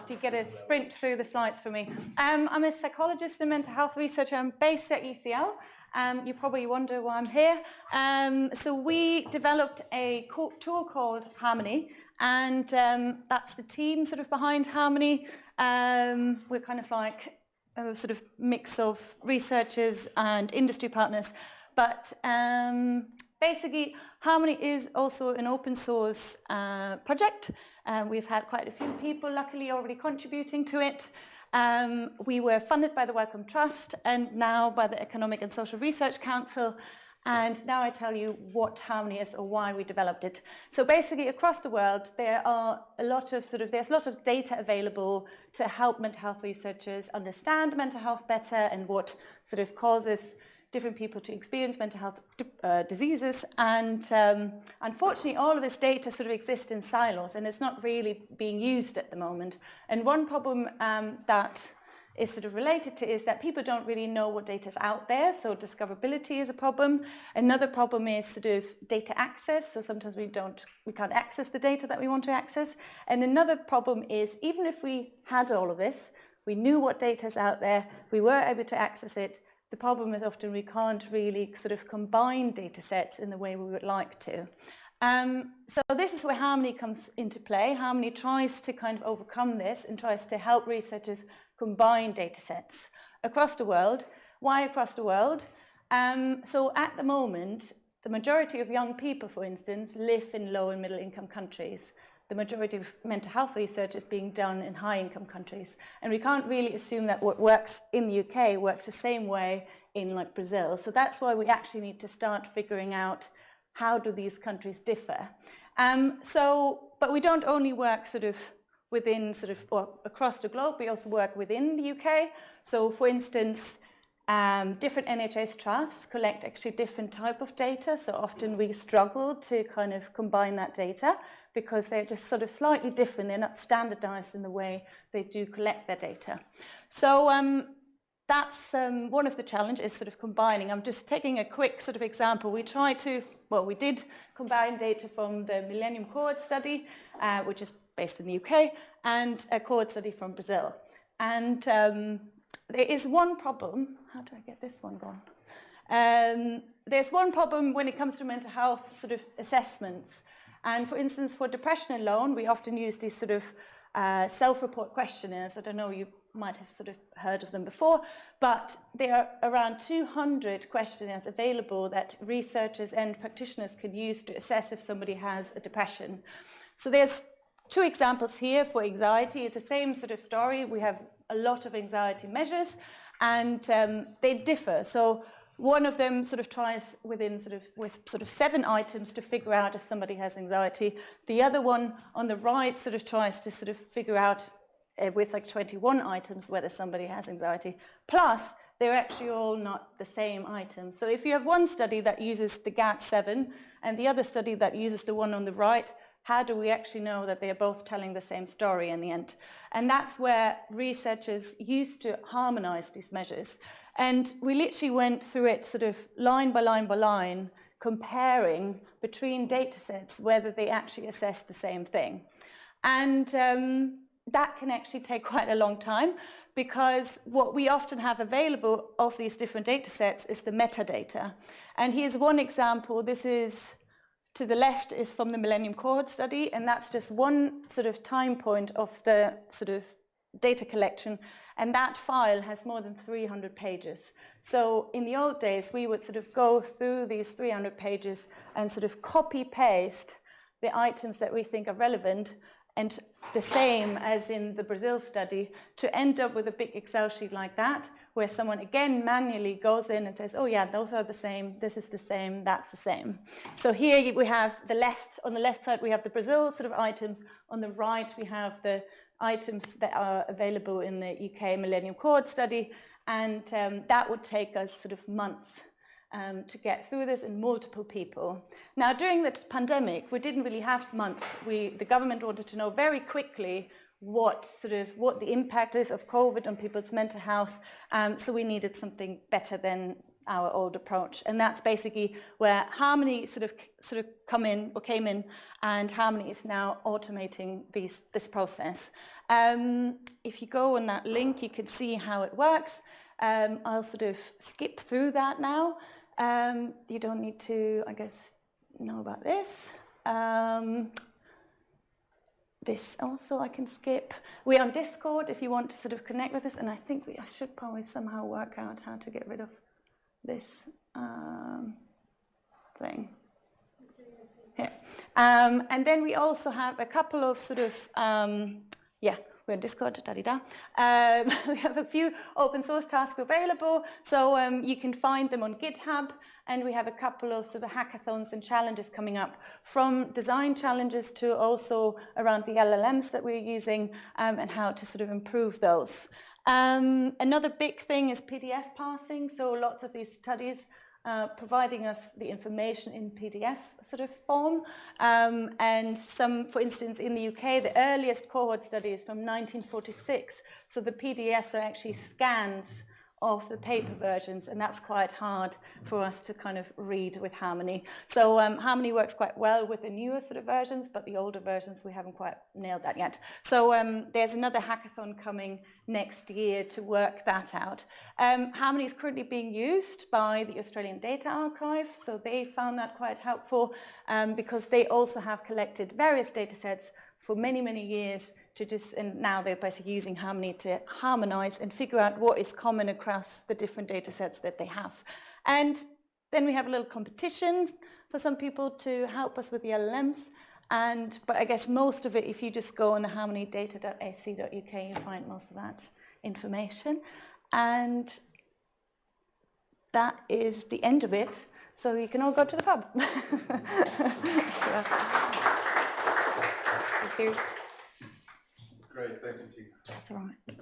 fast. You get to sprint through the slides for me. I'm a psychologist and mental health researcher. I'm based at UCL. You probably wonder why I'm here. So we developed a tool called Harmony, and that's the team sort of behind Harmony. We're kind of like a sort of mix of researchers and industry partners, but basically Harmony is also an open source project. We've had quite a few people luckily already contributing to it. We were funded by the Wellcome Trust and now by the Economic and Social Research Council. And now I tell you what Harmony is or why we developed it. So basically across the world, there's a lot of data available to help mental health researchers understand mental health better and what sort of causes different people to experience mental health diseases. And unfortunately, all of this data sort of exists in silos and it's not really being used at the moment. And one problem that is sort of related to is that people don't really know what data is out there, so discoverability is a problem. Another problem is sort of data access, so sometimes we can't access the data that we want to access. And another problem is even if we had all of this, we knew what data is out there, we were able to access it, the problem is often we can't really sort of combine data sets in the way we would like to. So this is where Harmony comes into play. Harmony tries to kind of overcome this and tries to help researchers combine data sets across the world. Why across the world? So at the moment, the majority of young people, for instance, live in low and middle income countries. The majority of mental health research is being done in high income countries. And we can't really assume that what works in the UK works the same way in like Brazil. So that's why we actually need to start figuring out how do these countries differ. But we don't only work sort of within or across the globe, we also work within the UK. So for instance, different NHS trusts collect actually different type of data. So often we struggle to kind of combine that data because they're just sort of slightly different. They're not standardized in the way they do collect their data. So that's one of the challenges is sort of combining. I'm just taking a quick sort of example. We did combine data from the Millennium Cohort Study, which is based in the UK, and a cohort study from Brazil. And there is one problem. How do I get this one gone? There's one problem when it comes to mental health sort of assessments. And for instance, for depression alone, we often use these sort of self-report questionnaires. I don't know, you might have sort of heard of them before, but there are around 200 questionnaires available that researchers and practitioners can use to assess if somebody has a depression. So there's two examples here for anxiety. It's the same sort of story. We have a lot of anxiety measures and they differ. So one of them sort of tries with 7 items to figure out if somebody has anxiety. The other one on the right sort of tries to sort of figure out with like 21 items whether somebody has anxiety. Plus, they're actually all not the same items. So if you have one study that uses the GAT-7 and the other study that uses the one on the right, how do we actually know that they are both telling the same story in the end? And that's where researchers used to harmonize these measures. And we literally went through it sort of line by line by line, comparing between data sets whether they actually assess the same thing. And that can actually take quite a long time because what we often have available of these different data sets is the metadata. And here's one example. This is to the left is from the Millennium Cohort Study, and that's just one sort of time point of the sort of data collection, and that file has more than 300 pages. So in the old days, we would sort of go through these 300 pages and sort of copy paste the items that we think are relevant, and the same as in the Brazil study, to end up with a big Excel sheet like that, where someone again manually goes in and says, oh yeah, those are the same, this is the same, that's the same. So here we have on the left side we have the Brazil sort of items, on the right we have the items that are available in the UK Millennium Cohort Study, and that would take us sort of months to get through this in multiple people. Now, during the pandemic, we didn't really have months. The government wanted to know very quickly what the impact is of COVID on people's mental health. So we needed something better than our old approach. And that's basically where Harmony sort of came in, and Harmony is now automating this process. If you go on that link, you can see how it works. I'll sort of skip through that now. You don't need to, I guess, know about this. This also I can skip. We're on Discord if you want to sort of connect with us, and I think I should probably somehow work out how to get rid of this thing. Here. And then we also have a couple of sort of, we're on Discord, da-di-da. We have a few open source tasks available, so you can find them on GitHub, and we have a couple of sort of hackathons and challenges coming up, from design challenges to also around the LLMs that we're using, and how to sort of improve those. Another big thing is PDF parsing, so lots of these studies providing us the information in PDF sort of form, and some, for instance, in the UK, the earliest cohort study is from 1946, so the PDFs are actually scans of the paper versions, and that's quite hard for us to kind of read with Harmony. So Harmony works quite well with the newer sort of versions, but the older versions we haven't quite nailed that yet. So there's another hackathon coming next year to work that out. Harmony is currently being used by the Australian Data Archive, so they found that quite helpful, because they also have collected various data sets for many, many years, and now they're basically using Harmony to harmonize and figure out what is common across the different data sets that they have. And then we have a little competition for some people to help us with the LLMs. But I guess most of it, if you just go on the harmonydata.ac.uk, you find most of that information. And that is the end of it. So you can all go to the pub. Thank you. Great, thanks, Bettina. That's all right.